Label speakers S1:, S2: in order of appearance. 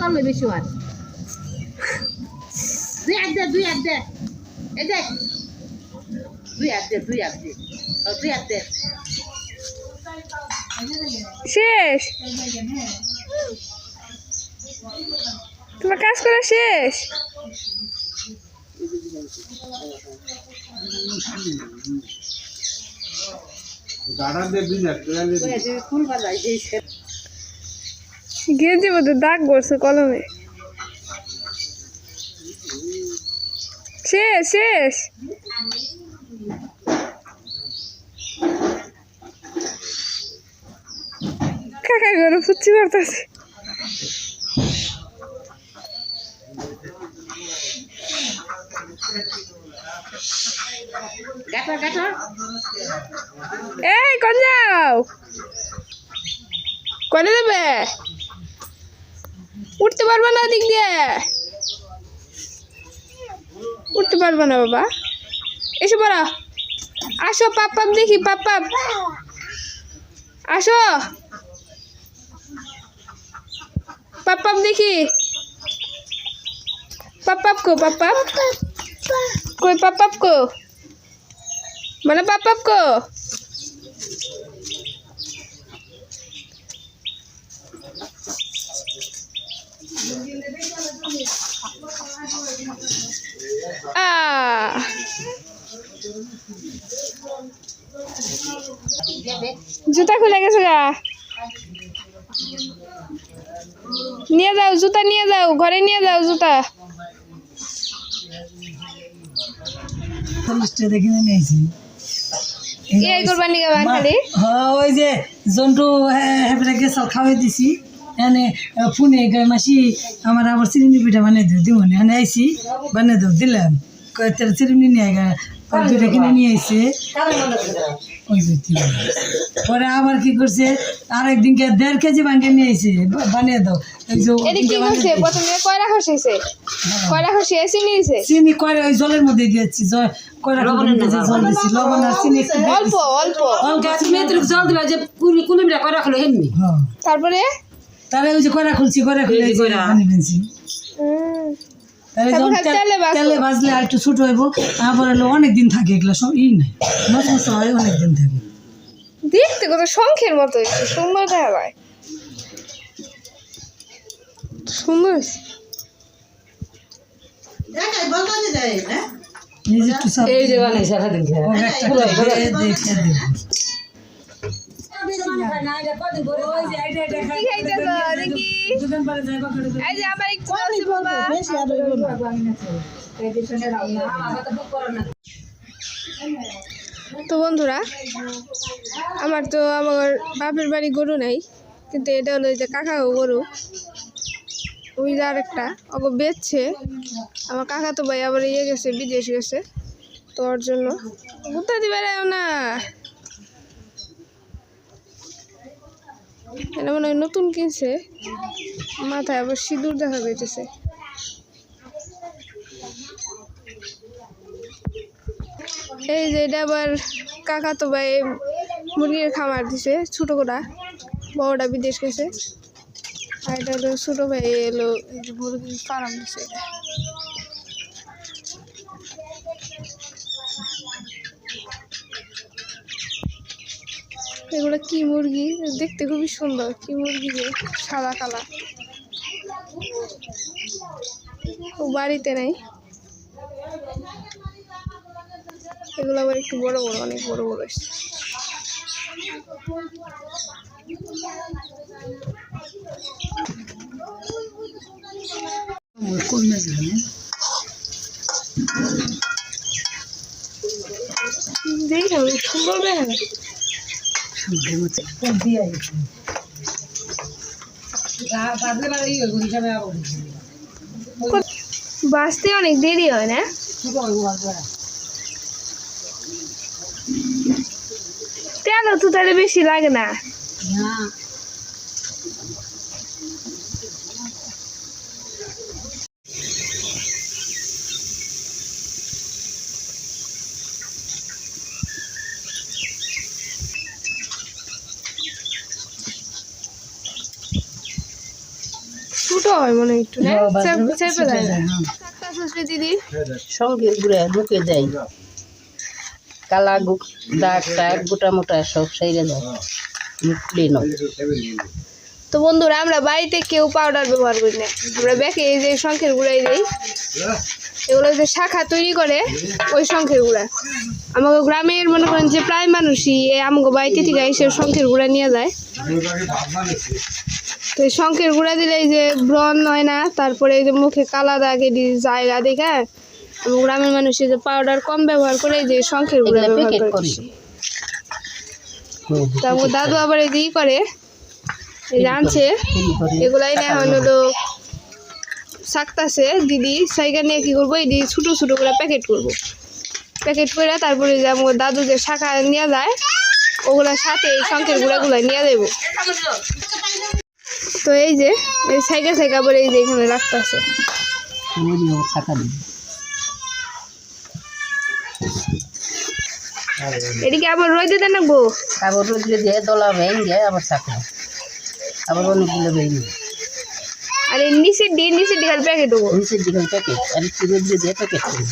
S1: চলবে বেশি আর দুই এক দে এই দেখ দুই এক দে দুই এক দে
S2: শেষ তোমার কাজ করা শেষ গেঞ্জি মধ্যে দাগ করছে কলমে শেষ শেষ কাকা করে ফুচি করতেছে এই কোন যাও করে দেবে উঠতে পারবে না দিক দিয়ে উঠতে পারবে না বাবা এসে পড়া আসো পাপ পাপ দেখি পাপ পাপ আসো পাপ পাপ দেখি পাপ পাপ को पाप पाप कोई पाप पाप को মানে पाप पाप को জুতা খুলে গেছে গা নিয়ে যাও জুতা নিয়ে যাও ঘরে নিয়ে যাও জুতা এই কুরবানি কে বানখালি
S3: ওই যে জন্টু হেপরে গেছাল খাওয়াই দিছি এনে ফোনে গায় মাসি আমার আবার চিনি পিঠা বানিয়ে দিও দিব না এনে আইসি বানিয়ে দাও দিলাম কয়েকটার চিনি নিয়ে দুইটা কিনে নিয়ে আইসে ওই পরে আবার কি করছে আরেকদিনকে 1.5 কেজি বানিয়ে নিয়ে আইসে বানিয়ে দাও
S2: প্রথমে কয়রা খসিছে কয়রা খসিয়ে চিনি দিছে
S3: চিনি কয়রা ওই জলের মধ্যে দিয়েছি কয়রা জল দিছি লবণ আর চিনি
S2: অল্প অল্প
S1: জল দিবা যে কুলিমিটা করে রাখলো এমনি
S2: তারপরে
S3: তাহলে ওই যে কয়রা খুলছি কয়রা খুলে পানি ফেলছি তেলে ভাজলে আর একটু ছোট হইব আবার হলো অনেকদিন থাকে এগুলো সব নাই মশমশা হয় অনেকদিন থাকে
S2: দেখতে কত শঙ্খের মতো একটু সুন্দর দেখা যায় সুন্দর
S1: এই যে বানাই সারাদিন
S2: তো বন্ধুরা আমার তো আমার বাপের বাড়ি গরু নাই কিন্তু এটা হলো যে কাকাও গরু ওই যে আরেকটা ওকে বেচছে আমার কাকা তো ভাই আবার ইয়ে গেছে বিদেশ গেছে তো ওর জন্য ঘুরতে দিবে না এটা মনে হয় নতুন কিনছে মাথায় আবার সিঁদুর দেখা যাইতেছে এই যে এটা আবার কাকা তো ভাই মুরগির খামার দিছে ছোট করা বড়টা বিদেশ গেছে আর এটা হলো ছোট ভাই এলো এই যে মুরগির ফার্ম দিছে এগুলো কি মুরগি দেখতে খুবই সুন্দর কি মুরগি যে সাদা কালা ও বাড়িতে নাই এগুলো আবার একটু বড় বড় অনেক বড় বড় এসছে দেখি সুন্দর দেখা বাঁচতে অনেক দেরি হয় না তেলও তো তাহলে বেশি লাগে না ছোট হয় মনে হয় একটু না
S3: হ্যাঁ, বাজারে
S2: চেপে দেয়
S3: হ্যাঁ।
S2: দিদি
S1: সঙ্গে ঘুরে মুখে দেয় কালা দাগ টাগ গোটা মোটা সব সাইরে দেয় মুখ ক্লিন হয়
S2: তো বন্ধুরা আমরা বাড়িতে কেউ পাউডার ব্যবহার করি না আমরা ব্যাকে এই যে শঙ্খের গুঁড়াই দিই এগুলো যে শাখা তৈরি করে ওই শঙ্খের গুঁড়া আমাকে গ্রামের মনে করেন যে প্রায় মানুষই এই আমাকে বাড়িতে থেকে এসে শঙ্খের গুঁড়া নিয়ে যায় তো এই শঙ্খের গুঁড়া দিলে এই যে ব্রণ হয় না তারপরে এই যে মুখে কালা দাগে জায়গা দেখে গ্রামের মানুষ এই যে পাউডার কম ব্যবহার করে এই যে শঙ্খের গুঁড়া ব্যবহার করে তারপর দাদু আবার এই যে করে এই যে আনছে এগুলাই না হলো শাকতাছে দিদি সাইকেল নিয়ে কি করবো এই ছোটো ছোটো করে প্যাকেট করবো প্যাকেট করে তারপরে যে আমার দাদু যে শাখা নিয়ে যায় ওগুলোর সাথে এই শঙ্খের গুঁড়াগুলো নিয়ে দেবো তো এই যে এই সাইকেল আবার এই যে এখানে রাখতেছে এদিকে আবার রোদে দেন রাখবো
S1: আবার রোদ্রে দিয়ে দলা ভেঙে আবার চাকা আবার অনেকগুলো ভেঙে
S2: আর এই নিচের দিয়ে খালি প্যাকেট দেবো
S1: নিচের দিকে প্যাকেট আর একটু রোদ্রে দিয়ে প্যাকেট করি